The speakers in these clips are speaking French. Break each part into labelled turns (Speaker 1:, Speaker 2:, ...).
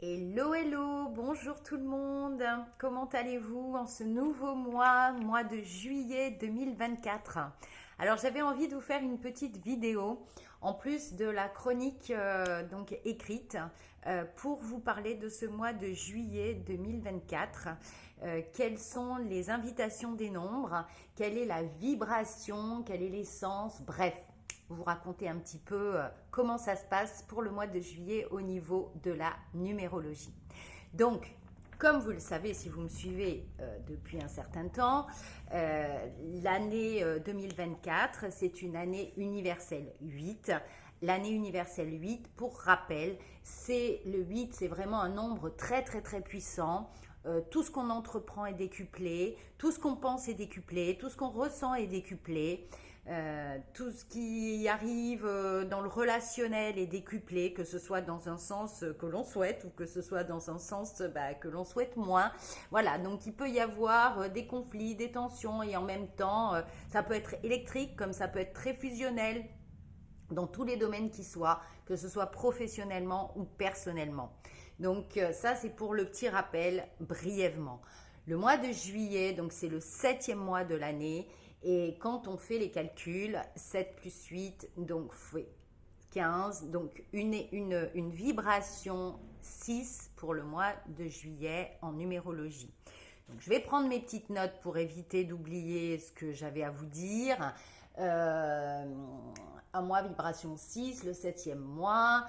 Speaker 1: Hello, hello, bonjour tout le monde. Comment allez-vous en ce nouveau mois de juillet 2024? Alors j'avais envie de vous faire une petite vidéo en plus de la chronique donc écrite pour vous parler de ce mois de juillet 2024. Quelles sont les invitations des nombres? Quelle est la vibration? Quelle est l'essence? Bref, vous raconter un petit peu comment ça se passe pour le mois de juillet au niveau de la numérologie. Donc, comme vous le savez, si vous me suivez depuis un certain temps, l'année 2024, c'est une année universelle 8. L'année universelle 8, pour rappel, c'est le 8, c'est vraiment un nombre très très très puissant. Tout ce qu'on entreprend est décuplé, tout ce qu'on pense est décuplé, tout ce qu'on ressent est décuplé. Tout ce qui arrive dans le relationnel est décuplé, que ce soit dans un sens que l'on souhaite ou que ce soit dans un sens que l'on souhaite moins. Voilà, donc il peut y avoir des conflits, des tensions et en même temps, ça peut être électrique comme ça peut être très fusionnel dans tous les domaines qui soient, que ce soit professionnellement ou personnellement. Donc ça, c'est pour le petit rappel brièvement. Le mois de juillet, donc c'est le 7e mois de l'année. Et quand on fait les calculs, 7 plus 8, donc fait 15. Donc une vibration 6 pour le mois de juillet en numérologie. Donc je vais prendre mes petites notes pour éviter d'oublier ce que j'avais à vous dire. Un mois vibration 6, le 7e mois.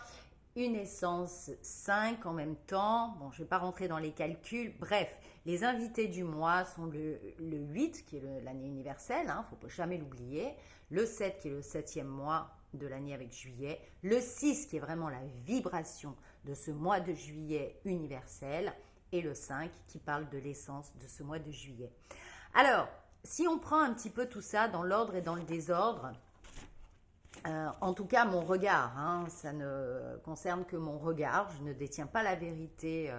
Speaker 1: Une essence 5 en même temps. Bon, je ne vais pas rentrer dans les calculs. Bref, les invités du mois sont le 8, qui est l'année universelle, il ne faut jamais l'oublier. Le 7, qui est le 7e mois de l'année avec juillet. Le 6, qui est vraiment la vibration de ce mois de juillet universel. Et le 5, qui parle de l'essence de ce mois de juillet. Alors, si on prend un petit peu tout ça dans l'ordre et dans le désordre, en tout cas, mon regard, ça ne concerne que mon regard, je ne détiens pas la vérité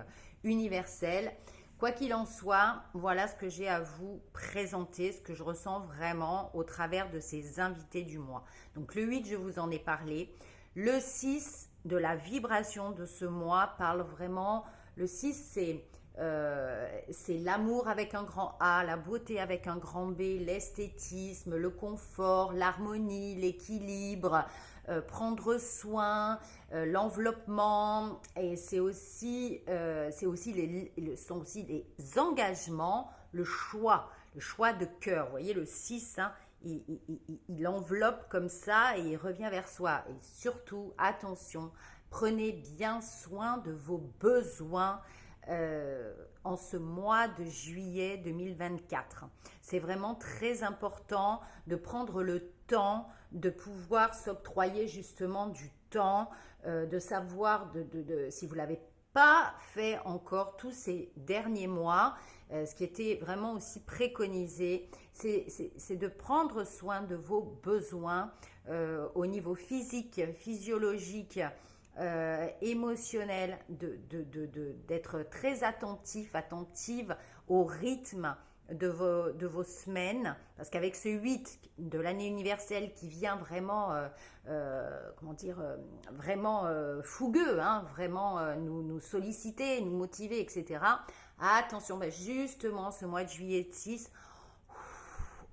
Speaker 1: universelle. Quoi qu'il en soit, voilà ce que j'ai à vous présenter, ce que je ressens vraiment au travers de ces invités du mois. Donc le 8, je vous en ai parlé. Le 6, de la vibration de ce mois, parle vraiment, le 6, c'est l'amour avec un grand A, la beauté avec un grand B, l'esthétisme, le confort, l'harmonie, l'équilibre, prendre soin, l'enveloppement, et sont aussi les engagements, le choix de cœur. Vous voyez, le 6, il enveloppe comme ça et il revient vers soi. Et surtout, attention, prenez bien soin de vos besoins en ce mois de juillet 2024. C'est vraiment très important de prendre le temps de pouvoir s'octroyer justement du temps, de savoir si vous l'avez pas fait encore tous ces derniers mois, ce qui était vraiment aussi préconisé, c'est de prendre soin de vos besoins au niveau physique, physiologique, émotionnel, d'être très attentive au rythme de vos semaines, parce qu'avec ce 8 de l'année universelle qui vient vraiment, vraiment fougueux, vraiment nous solliciter, nous motiver, etc. Attention, justement, ce mois de juillet 6,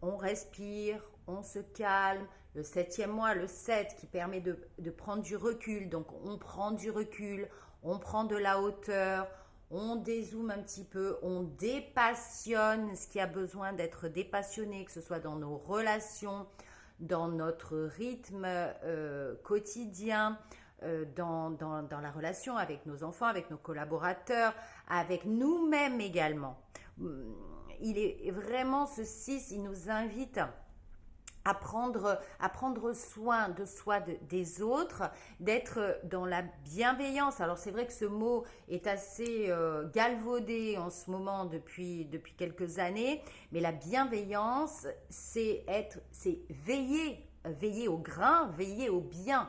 Speaker 1: on respire, on se calme. Le 7e mois, le 7, qui permet de prendre du recul. Donc, on prend du recul, on prend de la hauteur, on dézoome un petit peu, on dépassionne ce qui a besoin d'être dépassionné, que ce soit dans nos relations, dans notre rythme quotidien, dans la relation avec nos enfants, avec nos collaborateurs, avec nous-mêmes également. Il est vraiment ce 6, il nous invite à prendre soin de soi, des autres, d'être dans la bienveillance. Alors c'est vrai que ce mot est assez galvaudé en ce moment depuis quelques années, mais la bienveillance, c'est veiller au grain, veiller au bien.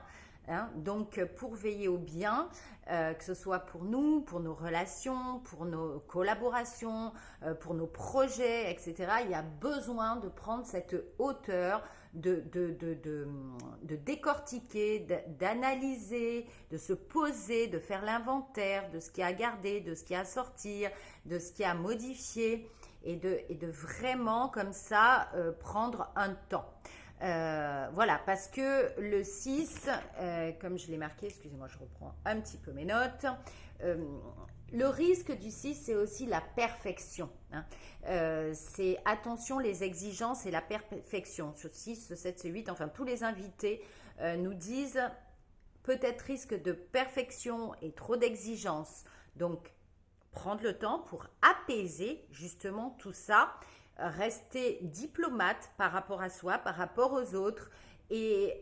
Speaker 1: Donc pour veiller au bien, que ce soit pour nous, pour nos relations, pour nos collaborations, pour nos projets, etc., il y a besoin de prendre cette hauteur, de décortiquer, d'analyser, de se poser, de faire l'inventaire de ce qui a à garder, de ce qui a à sortir, de ce qui a à modifier et de vraiment comme ça prendre un temps. Voilà, parce que le 6, comme je l'ai marqué, excusez-moi, je reprends un petit peu mes notes. Le risque du 6, c'est aussi la perfection. Hein. C'est attention, les exigences et la perfection. Ce 6, ce 7, ce 8, enfin tous les invités nous disent peut-être risque de perfection et trop d'exigences. Donc, prendre le temps pour apaiser justement tout ça, rester diplomate par rapport à soi, par rapport aux autres et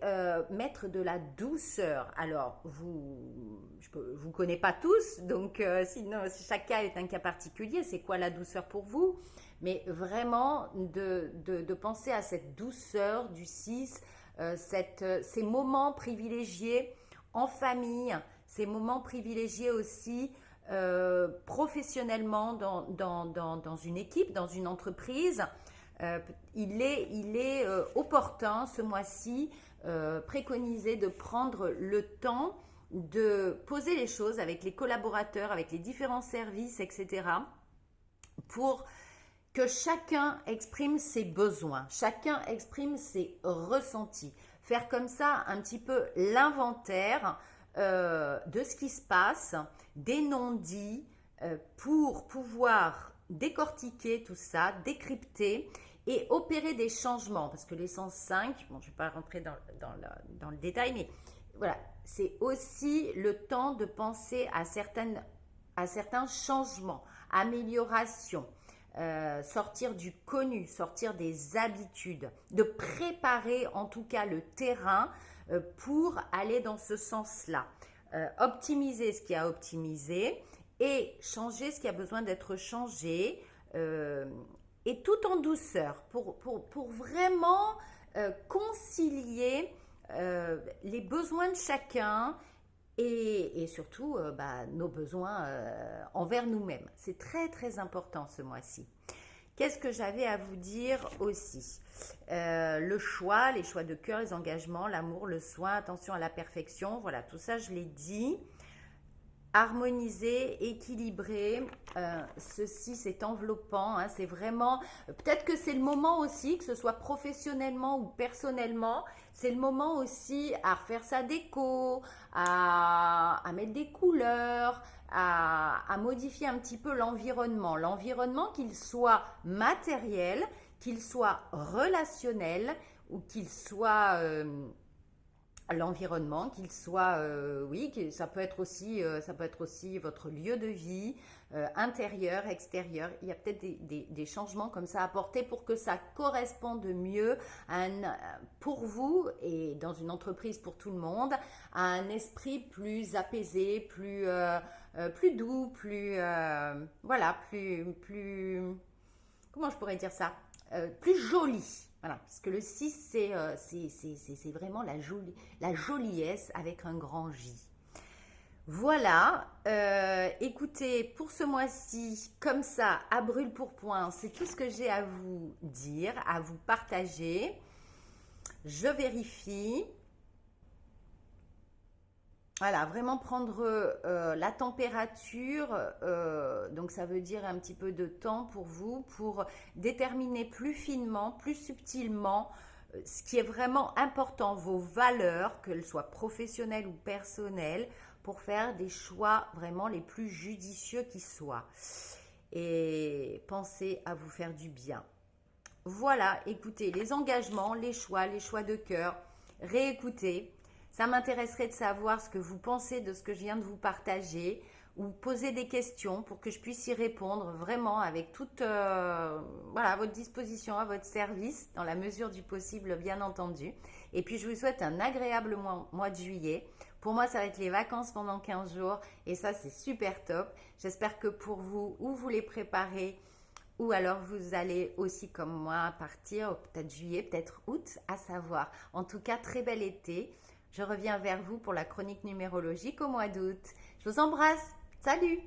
Speaker 1: mettre de la douceur. Alors, je vous connais pas tous, donc sinon chaque cas est un cas particulier. C'est quoi la douceur pour vous? Mais vraiment de penser à cette douceur du 6, ces moments privilégiés en famille, ces moments privilégiés aussi professionnellement dans une équipe, dans une entreprise. Il est opportun ce mois-ci, préconisé de prendre le temps de poser les choses avec les collaborateurs, avec les différents services, etc. pour que chacun exprime ses besoins, chacun exprime ses ressentis. Faire comme ça un petit peu l'inventaire de ce qui se passe, des non-dits, pour pouvoir décortiquer tout ça, décrypter et opérer des changements. Parce que l'essence 5, bon, je ne vais pas rentrer dans le détail, mais voilà, c'est aussi le temps de penser à certains changements, améliorations, sortir du connu, sortir des habitudes, de préparer en tout cas le terrain pour aller dans ce sens-là. Optimiser ce qui a optimisé et changer ce qui a besoin d'être changé, et tout en douceur pour vraiment concilier les besoins de chacun et surtout nos besoins envers nous-mêmes. C'est très très important ce mois-ci. Qu'est-ce que j'avais à vous dire aussi? Le choix, les choix de cœur, les engagements, l'amour, le soin, attention à la perfection. Voilà, tout ça, je l'ai dit. Harmonisé, équilibré, ceci c'est enveloppant, hein, c'est vraiment, peut-être que c'est le moment aussi, que ce soit professionnellement ou personnellement, c'est le moment aussi à refaire sa déco, à mettre des couleurs, à modifier un petit peu l'environnement qu'il soit matériel, qu'il soit relationnel ou qu'il soit l'environnement, qu'il soit, ça peut être aussi votre lieu de vie, intérieur, extérieur. Il y a peut-être des changements comme ça à apporter pour que ça corresponde mieux pour vous et dans une entreprise pour tout le monde, à un esprit plus apaisé, plus doux, plus comment je pourrais dire ça, plus joli. Voilà, parce que le 6, c'est vraiment la joliesse avec un grand J. Voilà, écoutez, pour ce mois-ci, comme ça, à brûle pour point, c'est tout ce que j'ai à vous dire, à vous partager. Je vérifie. Voilà, vraiment prendre la température, donc ça veut dire un petit peu de temps pour vous, pour déterminer plus finement, plus subtilement ce qui est vraiment important, vos valeurs, qu'elles soient professionnelles ou personnelles, pour faire des choix vraiment les plus judicieux qui soient. Et pensez à vous faire du bien. Voilà, écoutez, les engagements, les choix de cœur, réécoutez. Ça m'intéresserait de savoir ce que vous pensez de ce que je viens de vous partager ou poser des questions pour que je puisse y répondre vraiment avec toute à votre disposition, à votre service, dans la mesure du possible, bien entendu. Et puis, je vous souhaite un agréable mois de juillet. Pour moi, ça va être les vacances pendant 15 jours et ça, c'est super top. J'espère que pour vous, ou vous les préparez, ou alors vous allez aussi, comme moi, partir peut-être juillet, peut-être août, à savoir. En tout cas, très bel été. Je reviens vers vous pour la chronique numérologique au mois d'août. Je vous embrasse. Salut!